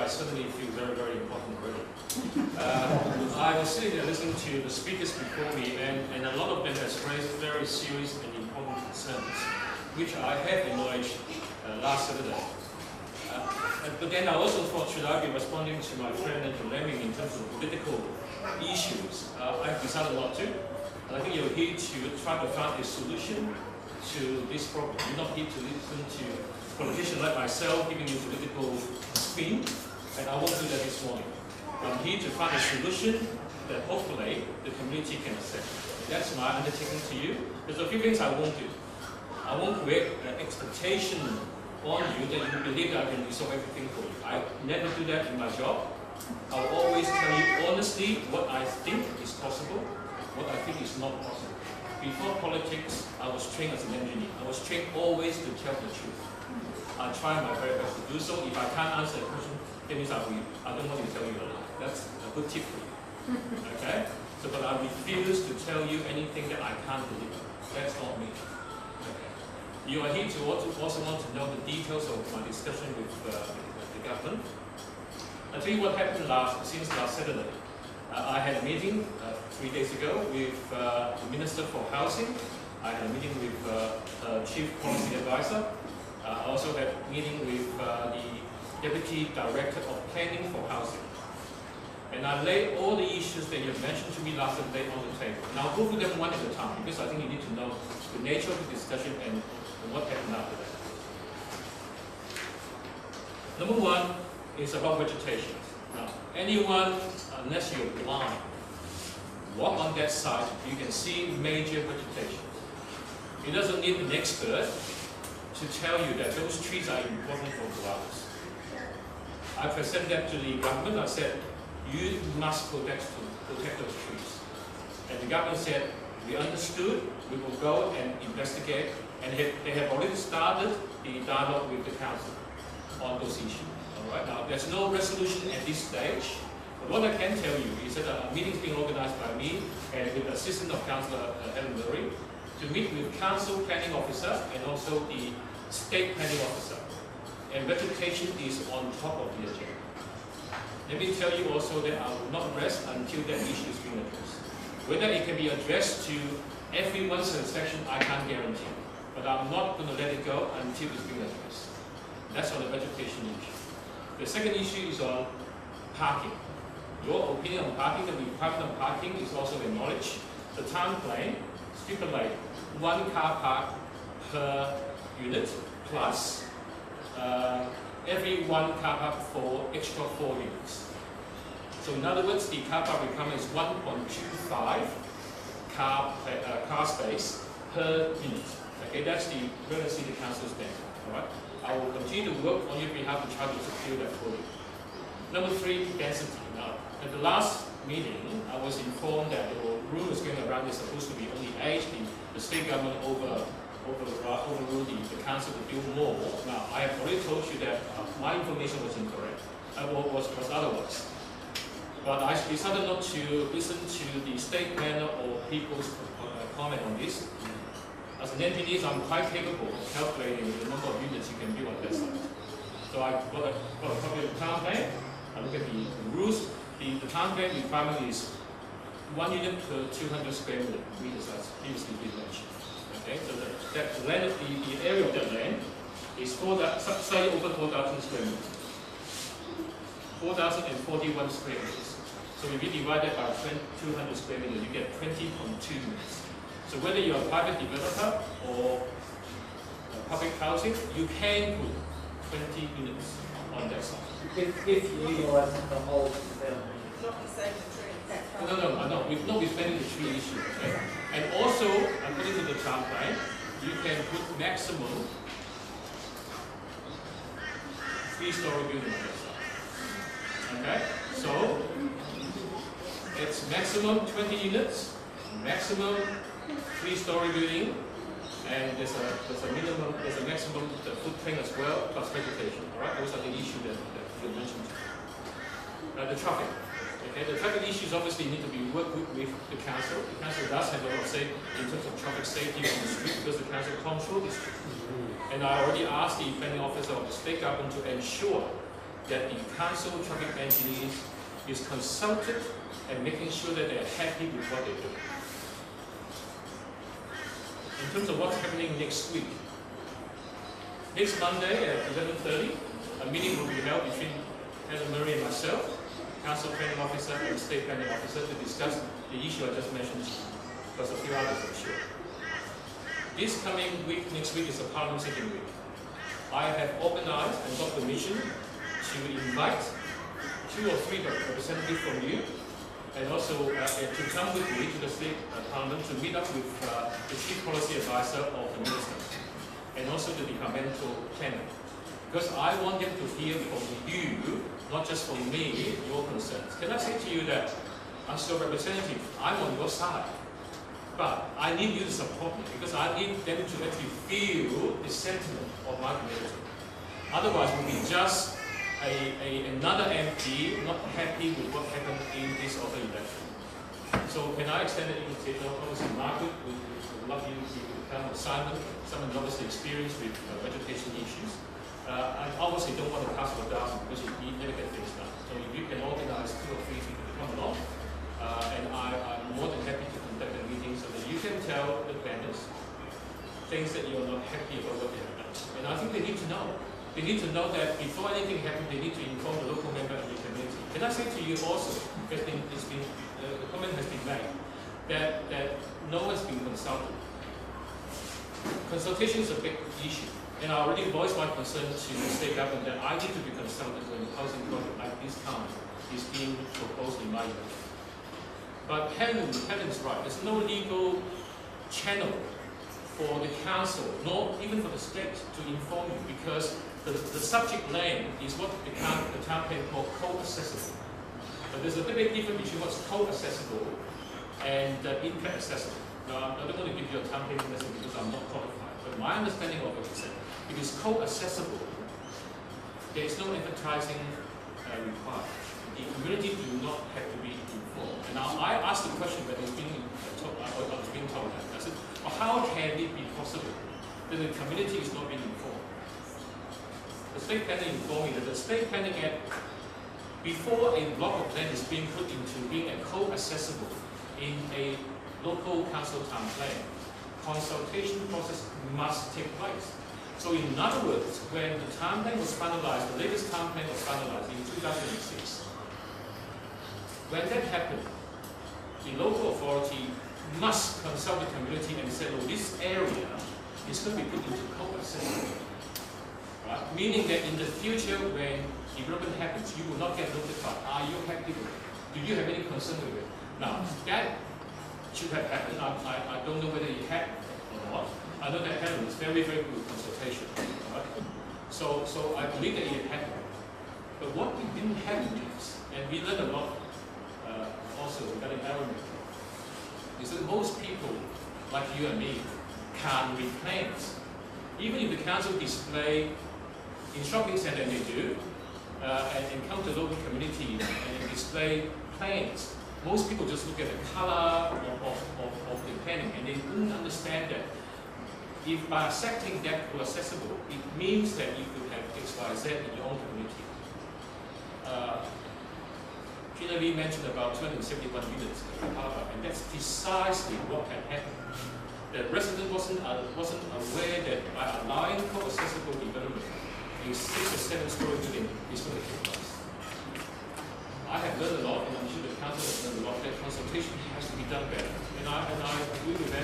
suddenly feel very, very important already. I was sitting there listening to the speakers before me, and a lot of them has raised very serious and important concerns, which I have acknowledged last Saturday. But then I also thought, should I be responding to my friend Andrew Lemming in terms of political issues? I've decided not to. And I think you're here to try to find a solution to this problem. You're not here to listen to politicians like myself giving you political spin, and I won't do that this morning. I'm here to find a solution that hopefully the community can accept. That's my undertaking to you. There's a few things I won't do. I won't create an expectation on you that you believe that I can resolve everything for you. I never do that in my job. I will always tell you honestly what I think is possible, what I think is not possible. Before politics, I was trained as an engineer. I was trained always to tell the truth. I try my very best to do so. If I can't answer a question, that means I don't want to tell you a lie. That's a good tip for you. Okay? So, but I refuse to tell you anything that I can't deliver. That's not me. Okay. You are here to also want to know the details of my discussion with the government. I'll tell you what happened since last Saturday. I had a meeting 3 days ago with the Minister for Housing. I had a meeting with Chief Policy Advisor. I also had a meeting with the Deputy Director of Planning for Housing. And I laid all the issues that you mentioned to me last Saturday on the table. And I'll go through them one at a time because I think you need to know the nature of the discussion and what happened after that. Number one is about vegetation. Now, anyone, unless you're blind, walk on that side, you can see major vegetation. It doesn't need an expert to tell you that those trees are important for grass. I presented that to the government. I said, you must protect those trees. And the government said, we understood, we will go and investigate, and they have already started the dialogue with the council on those issues. All right? Now, there's no resolution at this stage, but what I can tell you is that a meeting is being organized by me and with the assistant of Councillor Helen Murray to meet with council planning officer and also the state planning officer. And vegetation is on top of the agenda. Let me tell you also that I will not rest until that issue is being addressed. Whether it can be addressed to everyone's satisfaction, I can't guarantee. But I'm not going to let it go until it's being addressed. That's on the vegetation issue. The second issue is on parking. Your opinion on parking, the requirement of parking is also acknowledged. The town plan stipulates 1 car park per unit plus every 1 car park for extra 4 units. So in other words, the car park requirement is 1.25 car space per unit. Okay, that's the relative the council standard. All right. I will continue to work on your behalf to try to secure that for you. Number 3, density. Now, at the last meeting, I was informed that there were rumors going around there's supposed to be only 8. The state government overruled the council to build more. Now, I have already told you that my information was incorrect. Was otherwise. But I decided not to listen to the state planner or people's comment on this. As an engineer, I'm quite capable of calculating the number of units you can build on that site. So I got a copy of the town plan. I look at the rules. The town plan requirement is 1 unit per 200 square meters, as previously been mentioned. Okay, so the area of that land is slightly over 4,000 square meters. 4,041 square meters. So if you divide that by 200 square meters, you get 20.2 units. So whether you're a private developer or public housing, you can put 20 units on that site. If you utilize the whole development. Not the same tree. No. We're not withstanding the tree issue. Okay? And also, according to the town plan, you can put maximum 3-story building on that site. Okay? So it's maximum 20 units, maximum 3-story building, and there's a maximum footprint as well, plus vegetation. All right, those are the issues that you mentioned. The traffic. Okay, the traffic issues obviously need to be worked with the council. The council does have a lot of say in terms of traffic safety on the street because the council controls the street. And I already asked the planning officer of the state government to ensure that the council traffic engineers is consulted and making sure that they're happy with what they do. In terms of what's happening next week, next Monday at 11:30, a meeting will be held between Helen Murray and myself, Council Planning Officer and State Planning Officer, to discuss the issue I just mentioned, plus a few others, I'm sure. This coming week, next week, is a Parliament sitting week. I have organized and got permission to invite 2 or 3 representatives from you, and also to come with me to the State Parliament to meet up with the Chief Policy Advisor of the Minister, and also the departmental planner. Because I want them to hear from you, not just from me, your concerns. Can I say to you that, as your representative, I'm on your side, but I need you to support me, because I need them to actually feel the sentiment of my community. Otherwise, we'll be just another MP not happy with what happened in this other election. So can I extend an invitation? Obviously, Margaret would love you to come. Simon, someone obviously experienced with vegetation issues. I obviously don't want to cast a doubt because you never get things done. So if you can organize 2 or 3 people to come along, and I'm more than happy to conduct a meeting so that you can tell the planners things that you're not happy about what they have done. And I think they need to know. They need to know that before anything happens, they need to inform the local member of the community. Can I say to you also, the comment has been made, that no one's been consulted. Consultation is a big issue. And I already voiced my concern to the state government that I need to be consulted when a housing project like this kind is being proposed in my area. But Helen's right. There's no legal channel for the council, nor even for the state, to inform you, because the subject land is what the town plan called co-accessible. But there's a big difference between what's co-accessible and impact accessible. Now, I don't want to give you a town plan lesson because I'm not qualified, but my understanding of it is that if it's co-accessible, there is no advertising required. The community do not have to be informed. And now I asked the question that was being told, I said, well, how can it be possible that the community is not being informed? The state planning informed me that the state planning act, before a block of land is being put into being a co-accessible in a local council town plan, consultation process must take place. So in other words, when the town plan was finalized, the latest town plan was finalized in 2006, when that happened, the local authority must consult the community and say, oh, this area is going to be put into co-accessible. Right? Meaning that in the future, when development happens, you will not get notified. Are you happy with it? Do you have any concern with it? Now, that should have happened. I don't know whether it happened or not. I know that Helen is very, very good with consultation. Right? So I believe that it happened. But what we didn't happen is, and we learned a lot also regarding environment, is that most people, like you and me, can't read plans. Even if the council display in shopping centre, and they do, and come to local community and display plans, most people just look at the colour of the planning, and they don't understand that if by accepting that to accessible, it means that you could have X, Y, Z in your own community. Gina Lee mentioned about 271 units in Harbour, and that's precisely what had happened. The resident wasn't aware that by allowing co-accessible development, a 6 or 7 story building is going to take place. I have learned a lot, and I'm sure the council has learned a lot, that consultation has to be done better. And I agree with them.